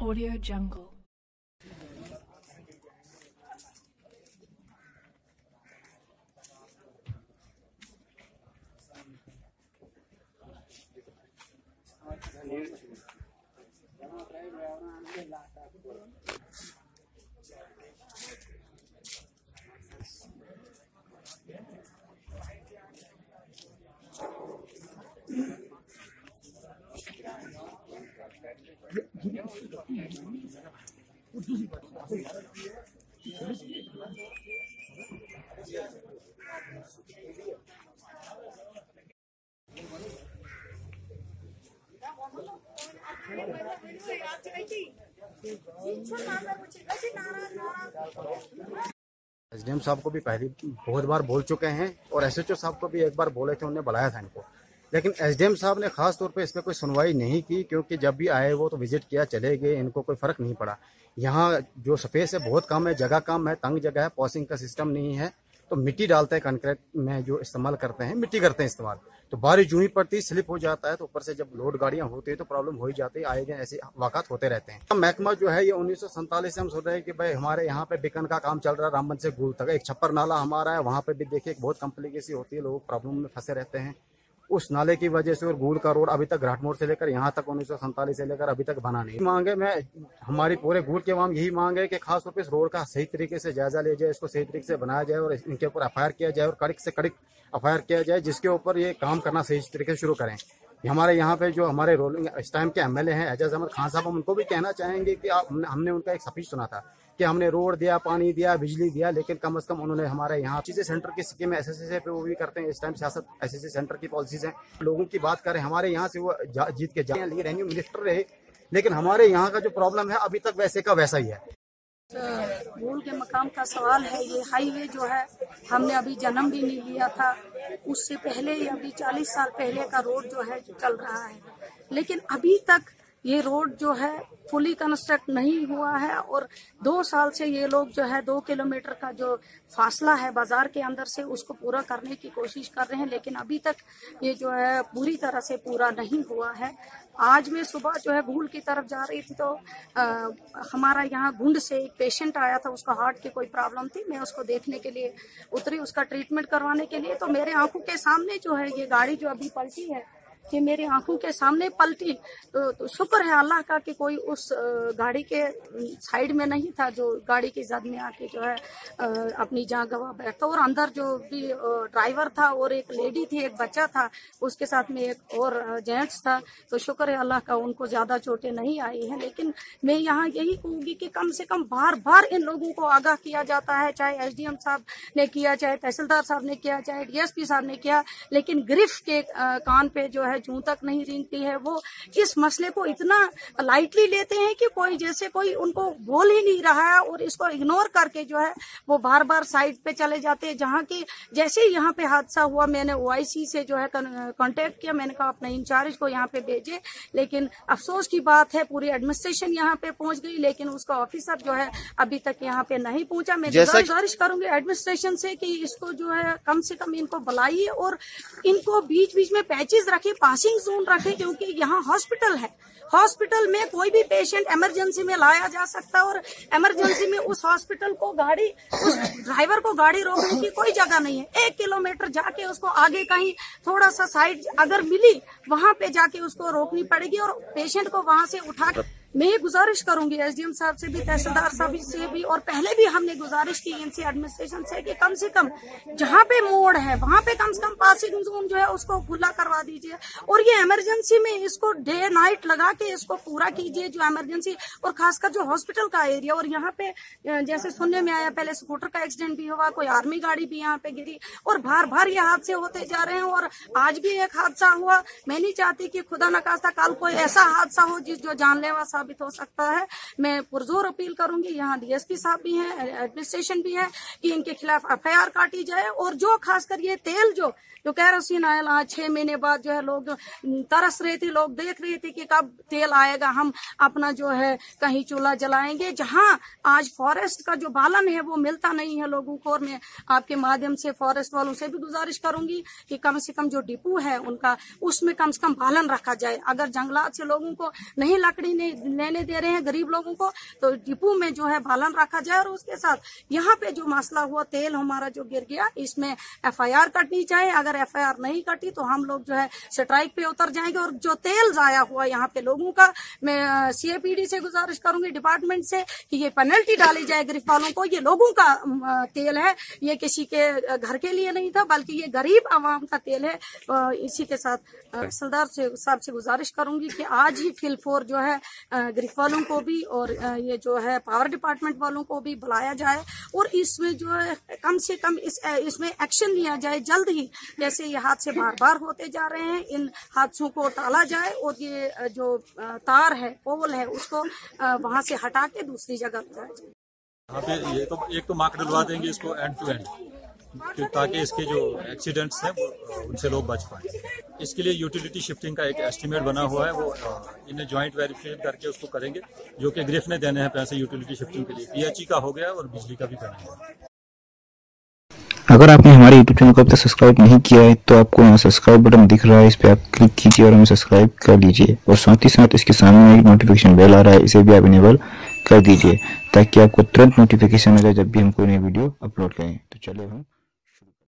Audio Jungle. SDM साहब को भी पहले बहुत बार बोल चुके हैं और एसएचओ साहब को भी एक बार बोले थे, उन्होंने बुलाया था इनको, लेकिन एसडीएम साहब ने खास तौर पे इस पर कोई सुनवाई नहीं की, क्योंकि जब भी आए वो तो विजिट किया चले गए, इनको कोई फर्क नहीं पड़ा। यहाँ जो स्पेस है बहुत कम है, जगह कम है, तंग जगह है, पॉसिंग का सिस्टम नहीं है, तो मिट्टी डालते हैं, कंक्रीट में जो इस्तेमाल करते हैं मिट्टी करते हैं इस्तेमाल, तो बारिश जो ही पड़ती स्लिप हो जाता है, तो ऊपर से जब लोड गाड़ियां होती है तो प्रॉब्लम हो ही जाती है, आए दिन ऐसे वाक़ात होते रहते हैं। महकमा जो है ये 1947 से हम सोच रहे हैं कि भाई हमारे यहाँ पे बिकन का काम चल रहा है, रामबन से गुल तक एक छप्पर नाला हमारा है, वहाँ पे भी देखिए बहुत कॉम्प्लिकेसी होती है, लोग प्रॉब्लम में फंसे रहते हैं उस नाले की वजह से। और गुल का रोड अभी तक घाट मोड़ से लेकर यहाँ तक 1947 से लेकर अभी तक बना नहीं। मांगे मैं हमारी पूरे गुल के आवाम यही मांग है कि खास तौर पर इस रोड का सही तरीके से जायजा लिया जाए, इसको सही तरीके से बनाया जाए और इनके ऊपर एफआईआर किया जाए और कड़क से कड़क एफआईआर किया जाए, जिसके ऊपर ये काम करना सही तरीके से शुरू करें। हमारे यहाँ पे जो हमारे रोलिंग इस टाइम के एमएलए हैं एजाज अहमद खान साहब, हम उनको भी कहना चाहेंगे कि हमने उनका एक स्पीच सुना था कि हमने रोड दिया, पानी दिया, बिजली दिया, लेकिन कम से कम उन्होंने हमारे यहाँ चीजें सेंटर की स्कीम एसएससी पे वो भी करते हैं। इस टाइम सियासत एसएससी सेंटर की पॉलिसीज हैं, लोगों की बात करें, हमारे यहाँ से वो जीत के जाए लिए रेवेन्यू मिनिस्टर रहे, लेकिन हमारे यहाँ का जो प्रॉब्लम है अभी तक वैसे का वैसा ही है। मूल के मकाम का सवाल है, ये हाईवे जो है हमने अभी जन्म भी नहीं लिया था, उससे पहले ही अभी 40 साल पहले का रोड जो है चल रहा है, लेकिन अभी तक ये रोड जो है फुली कंस्ट्रक्ट नहीं हुआ है। और 2 साल से ये लोग जो है 2 किलोमीटर का जो फासला है बाजार के अंदर से उसको पूरा करने की कोशिश कर रहे हैं, लेकिन अभी तक ये जो है पूरी तरह से पूरा नहीं हुआ है। आज मैं सुबह जो है भूल की तरफ जा रही थी तो हमारा यहाँ गुंड से एक पेशेंट आया था, उसका हार्ट की कोई प्रॉब्लम थी, मैं उसको देखने के लिए उतरी, उसका ट्रीटमेंट करवाने के लिए, तो मेरे आंखों के सामने जो है ये गाड़ी जो अभी पलटी है, कि मेरी आंखों के सामने पलटी, तो शुक्र है अल्लाह का कि कोई उस गाड़ी के साइड में नहीं था जो गाड़ी की जद में आके जो है अपनी जान गंवा बैठा। और अंदर जो भी ड्राइवर था और एक लेडी थी, एक बच्चा था, उसके साथ में एक और जेंट्स था, तो शुक्र है अल्लाह का उनको ज्यादा चोटें नहीं आई हैं। लेकिन मैं यहाँ यही कहूँगी कि कम से कम बार बार इन लोगों को आगाह किया जाता है, चाहे एसडीएम साहब ने किया, चाहे तहसीलदार साहब ने किया, चाहे डीएसपी साहब ने किया, लेकिन गिरफ्त के कान पे जो है जूं तक नहीं रेंगती है। वो इस मसले को इतना लाइटली लेते हैं कि कोई जैसे कोई उनको बोल ही नहीं रहा है, और इसको इग्नोर करके जो है वो बार बार साइड पे चले जाते हैं। जहाँ की जैसे ही यहाँ पे हादसा हुआ मैंने ओआईसी से जो है कांटेक्ट किया, मैंने कहा अपने इंचार्ज को यहाँ पे भेजे, लेकिन अफसोस की बात है पूरी एडमिनिस्ट्रेशन यहाँ पे पहुंच गई, लेकिन उसका ऑफिसर जो है अभी तक यहाँ पे नहीं पहुंचा। मैं गुजारिश करूंगी एडमिनिस्ट्रेशन से कि इसको जो है कम से कम इनको बुलाइए और इनको बीच बीच में पैचेस रखे, पासिंग जोन रखे, क्योंकि यहाँ हॉस्पिटल है, हॉस्पिटल में कोई भी पेशेंट इमरजेंसी में लाया जा सकता है, और इमरजेंसी में उस हॉस्पिटल को गाड़ी, उस ड्राइवर को गाड़ी रोकने की कोई जगह नहीं है। 1 किलोमीटर जाके उसको आगे कहीं थोड़ा सा साइड अगर मिली वहां पे जाके उसको रोकनी पड़ेगी और पेशेंट को वहां से उठा। मैं ये गुजारिश करूंगी एसडीएम साहब से भी, तहसीलदार साहब से भी, और पहले भी हमने गुजारिश की इनसे एडमिनिस्ट्रेशन से कि कम से कम जहाँ पे मोड़ है वहां पे कम से कम पासिंग जोन जो है उसको खुला करवा दीजिए, और ये इमरजेंसी में इसको डे नाइट लगा के इसको पूरा कीजिए जो इमरजेंसी, और खासकर जो हॉस्पिटल का एरिया। और यहाँ पे जैसे सुनने में आया पहले स्कूटर का एक्सीडेंट भी हुआ, कोई आर्मी गाड़ी भी यहाँ पे गिरी, और बार बार ये हादसे होते जा रहे हैं। और आज भी एक हादसा हुआ, मैं नहीं चाहती कि खुदा न खास्ता कल कोई ऐसा हादसा हो जो जानलेवा साबित हो सकता है। मैं पुरजोर अपील करूंगी, यहाँ डीएसपी साहब भी हैं, एडमिनिस्ट्रेशन भी है, कि इनके खिलाफ एफआईआर काटी जाए। और जो खासकर ये तेल जो केरोसिन आयल आज 6 महीने बाद जो है लोग तरस रहे थे, लोग देख रहे थे कि कब तेल आएगा, हम अपना जो है कहीं चूल्हा जलाएंगे। जहां आज फॉरेस्ट का जो बालन है वो मिलता नहीं है लोगों को, और मैं आपके माध्यम से फॉरेस्ट वालों से भी गुजारिश करूंगी कि कम से कम जो डिपो है उनका, उसमें कम से कम बालन रखा जाए। अगर जंगलात से लोगों को नहीं लकड़ी नहीं लेने दे रहे हैं गरीब लोगों को, तो डिपो में जो है बालन रखा जाए। और उसके साथ यहाँ पे जो मसला हुआ तेल हमारा जो गिर गया, इसमें FIR कटनी चाहिए। अगर FIR नहीं कटी तो हम लोग जो है स्ट्राइक पे उतर जाएंगे। और जो तेल जाया हुआ यहाँ पे लोगों का, मैं CAPD से गुजारिश करूंगी डिपार्टमेंट से कि ये पेनल्टी डाली जाए गरीब वालों को। ये लोगों का तेल है, ये किसी के घर के लिए नहीं था, बल्कि ये गरीब आवाम का तेल है। इसी के साथ सरदार साहब से गुजारिश करूंगी कि आज ही फिल फोर जो है गरीब वालों को भी और ये जो है पावर डिपार्टमेंट वालों को भी बुलाया जाए और इसमें जो है कम से कम इसमें एक्शन लिया जाए जल्द ही। जैसे ये हादसे बार बार होते जा रहे हैं, इन हादसों को टाला जाए और ये जो तार है, पोल है, उसको वहां से हटा के दूसरी जगह लगाया जाए। यहाँ पे ये तो एक तो मार्क डलवा देंगे इसको एंड टू एंड, ताकि इसके जो एक्सीडेंट्स हैं उनसे लोग बच पाए। इसके लिए यूटिलिटी शिफ्टिंग का एक एस्टीमेट बना हुआ है, वो इन्हें ज्वाइंट वेरिफिकेशन करके उसको करेंगे, जो कि ग्रिफ ने देने हैं पैसे यूटिलिटी शिफ्टिंग के लिए। PHE का हो गया और बिजली का भी करना है। अगर आपने हमारे YouTube चैनल को अब तक सब्सक्राइब नहीं किया है तो आपको यहाँ सब्सक्राइब बटन दिख रहा है, इस पे आप क्लिक कीजिए और हमें सब्सक्राइब कर लीजिए। और साथ ही साथ इसके सामने एक नोटिफिकेशन बेल आ रहा है, इसे भी आप इनेबल कर दीजिए ताकि आपको तुरंत नोटिफिकेशन मिले जब भी हम कोई नई वीडियो अपलोड करें। तो चलिए हम